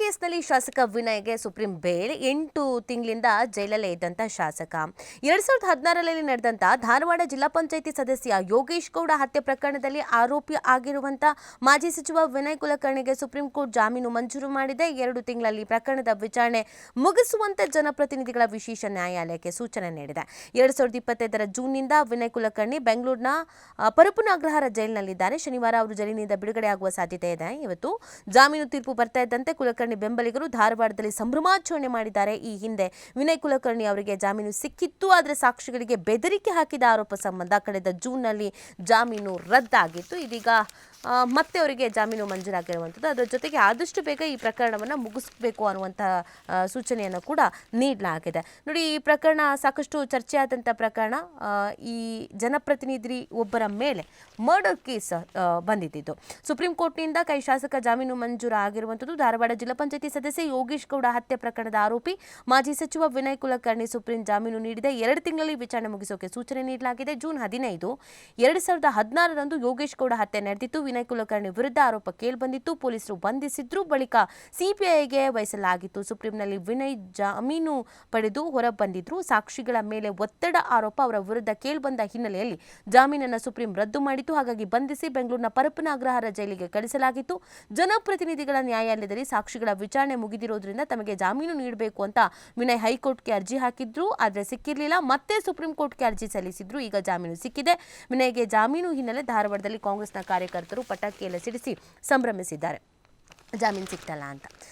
ಕೇಸ್ನಲ್ಲಿ ಶಾಸಕ ವಿನಯ್ಗೆ supreme bale 8 ತಿಂಗಳಿಂದ ಜೈಲಲ್ಲೇ ಇದ್ದಂತ ಶಾಸಕ 2016ರಲ್ಲಿ ನಡೆದಂತ ಧಾರವಾಡ ಜಿಲ್ಲಾ ಪಂಚಾಯಿತಿ ಸದಸ್ಯ ಯೋಗೇಶ್ ಗೌಡ ಹತ್ಯೆ ಪ್ರಕರಣದಲ್ಲಿ ಆರೋಪಿ ಆಗಿರುವಂತ ಮಾಜಿ ಸಚಿವ ವಿನಯ್ ಕುಲಕರ್ಣಿಗೆ ಸುಪ್ರೀಂ ಕೋರ್ಟ್ ಜಾಮೀನು ಮಂಜೂರು ಮಾಡಿದೆ. 2 ತಿಂಗಳಲ್ಲಿ ಪ್ರಕರಣದ ವಿಚಾರಣೆ ಮುಗಿಸುವಂತೆ ಜನಪ್ರತಿನಿಧಿಗಳ ವಿಶೇಷ ನ್ಯಾಯಾಲಯಕ್ಕೆ ಸೂಚನೆ ನೀಡಿದೆ. 2025ರ ಜೂನ್ನಿಂದ ವಿನಯ್ ಕುಲಕರ್ಣಿ ಬೆಂಗಳೂರಿನ ಪರಪ್ಪನ ಅಗ್ರಹಾರ ಜೈಲಿನಲ್ಲಿದ್ದಾರೆ. ಶನಿವಾರ ಅವರು ಜೈಲಿನಿಂದ ಬಿಡುಗಡೆಯಾಗುವ ಸಾಧ್ಯತೆ ಇದೆ. ಇವತ್ತು ಜಾಮೀನು ತೀರ್ಪು ಬರ್ತಾ ಇದ್ದಂತೆ ಕುಲಕರ್ಣಿ ಬೆಂಬಲಿಗರು ಧಾರವಾಡದಲ್ಲಿ ಸಂಭ್ರಮಾಚರಣೆ ಮಾಡಿದ್ದಾರೆ. ಈ ಹಿಂದೆ ವಿನಯ್ ಕುಲಕರ್ಣಿ ಅವರಿಗೆ ಜಾಮೀನು ಸಿಕ್ಕಿತ್ತು, ಆದರೆ ಸಾಕ್ಷಿಗಳಿಗೆ ಬೆದರಿಕೆ ಹಾಕಿದ ಆರೋಪ ಸಂಬಂಧ ಕಳೆದ ಜೂನ್ನಲ್ಲಿ ಜಾಮೀನು ರದ್ದಾಗಿತ್ತು. ಇದೀಗ ಮತ್ತೆ ಅವರಿಗೆ ಜಾಮೀನು ಮಂಜೂರಾಗಿರುವಂಥದ್ದು. ಅದರ ಜೊತೆಗೆ ಆದಷ್ಟು ಬೇಗ ಈ ಪ್ರಕರಣವನ್ನು ಮುಗಿಸಬೇಕು ಅನ್ನುವಂತಹ ಸೂಚನೆಯನ್ನು ಕೂಡ ನೀಡಲಾಗಿದೆ. ನೋಡಿ, ಈ ಪ್ರಕರಣ ಸಾಕಷ್ಟು ಚರ್ಚೆಯಾದಂಥ ಪ್ರಕರಣ. ಈ ಜನಪ್ರತಿನಿಧಿ ಒಬ್ಬರ ಮೇಲೆ ಮರ್ಡರ್ ಕೇಸ್ ಬಂದಿದ್ದು ಸುಪ್ರೀಂ ಕೋರ್ಟ್ನಿಂದ ಕೈ ಶಾಸಕ ಜಾಮೀನು ಮಂಜೂರು ಆಗಿರುವಂಥದ್ದು. ಧಾರವಾಡ ಜಿಲ್ಲಾ ಪಂಚಾಯಿತಿ ಸದಸ್ಯ ಯೋಗೇಶ್ ಗೌಡ ಹತ್ಯೆ ಪ್ರಕರಣದ ಆರೋಪಿ ಮಾಜಿ ಸಚಿವ ವಿನಯ್ ಕುಲಕರ್ಣಿ ಸುಪ್ರೀಂ ಜಾಮೀನು ನೀಡಿದೆ. 2 ತಿಂಗಳಲ್ಲಿ ವಿಚಾರಣೆ ಮುಗಿಸೋಕೆ ಸೂಚನೆ ನೀಡಲಾಗಿದೆ. ಜೂನ್ 15, 2016ರಂದು ಯೋಗೇಶ್ ಗೌಡ ಹತ್ಯೆ ನಡೆದಿತ್ತು. ವಿನಯ್ ಕುಲಕರ್ಣಿ ವಿರುದ್ಧ ಆರೋಪ ಕೇಳಿಬಂದಿತ್ತು. ಪೊಲೀಸರು ಬಂಧಿಸಿದ್ರು. ಬಳಿಕ ಸಿಬಿಐಗೆ ವಹಿಸಲಾಗಿತ್ತು. ಸುಪ್ರೀಂನಲ್ಲಿ ವಿನಯ್ ಜಾಮೀನು ಪಡೆದು ಹೊರಬಂದಿದ್ರು. ಸಾಕ್ಷಿಗಳ ಮೇಲೆ ಒತ್ತಡ ಆರೋಪ ಅವರ ವಿರುದ್ಧ ಕೇಳಿಬಂದ ಹಿನ್ನೆಲೆಯಲ್ಲಿ ಜಾಮೀನನ್ನು ಸುಪ್ರೀಂ ರದ್ದು ಮಾಡಿತ್ತು. ಹಾಗಾಗಿ ಬಂಧಿಸಿ ಬೆಂಗಳೂರಿನ ಪರಪ್ಪನ ಅಗ್ರಹಾರ ಜೈಲಿಗೆ ಕಳಿಸಲಾಗಿತ್ತು. ಜನಪ್ರತಿನಿಧಿಗಳ ನ್ಯಾಯಾಲಯದಲ್ಲಿ ಸಾಕ್ಷಿಗಳ ವಿಚಾರಣೆ ಮುಗಿದಿರೋದ್ರಿಂದ ತಮಗೆ ಜಾಮೀನು ನೀಡಬೇಕು ಅಂತ ವಿನಯ್ ಹೈಕೋರ್ಟ್ಗೆ ಅರ್ಜಿ ಹಾಕಿದ್ರು, ಆದರೆ ಸಿಕ್ಕಿರಲಿಲ್ಲ. ಮತ್ತೆ ಸುಪ್ರೀಂ ಕೋರ್ಟ್ಗೆ ಅರ್ಜಿ ಸಲ್ಲಿಸಿದ್ರು. ಈಗ ಜಾಮೀನು ಸಿಕ್ಕಿದೆ. ವಿನಯ್ಗೆ ಜಾಮೀನು ಹಿನ್ನೆಲೆ ಧಾರವಾಡದಲ್ಲಿ ಕಾಂಗ್ರೆಸ್ನ ಕಾರ್ಯಕರ್ತರು ಪಟಾಕಿಯೆಲ್ಲ ಸಿಡಿಸಿ ಸಂಭ್ರಮಿಸಿದ್ದಾರೆ. ಜಾಮೀನು ಸಿಕ್ತಲ್ಲ ಅಂತ.